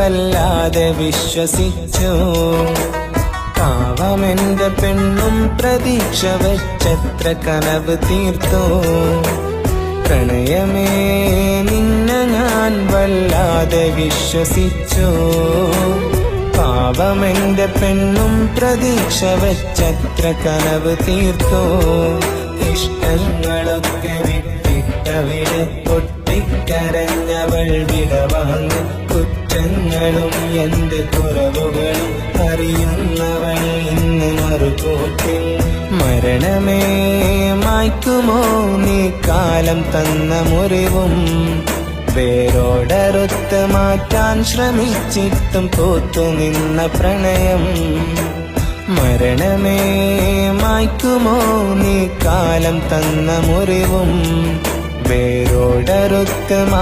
വല്ലാതെ വിശ്വസിച്ചു. പാവമെന്റെ പെണ്ണും പ്രതീക്ഷ വെച്ചത്ര കനവ് തീർത്തു. പ്രണയമേ നിന്നെ ഞാൻ വല്ലാതെ വിശ്വസിച്ചു. പാവമെന്റെ പെണ്ണും പ്രതീക്ഷ വെച്ചത്ര കനവ് തീർത്തു. ഇഷ്ടങ്ങളൊക്കെ വിട്ടിട്ടവിടെ പൊട്ടിക്കരഞ്ഞവൾ വിടവാങ്ങി. കുറ്റങ്ങളും എന്റെ കുറവുകളും അറിയുന്നവൾ ഇന്ന് മറുകൂട്ടിൽ. മരണമേ മായ്ക്കുമോ നീ കാലം തന്ന മുറിവും? വേരോടറുത്ത് മാറ്റാൻ ശ്രമിച്ചിട്ടും തോറ്റുനിന്ന പ്രണയം. മരണമേ മായ്ക്കുമോ നീ കാലം തന്ന മുറിവും? വേരോടറുത്ത്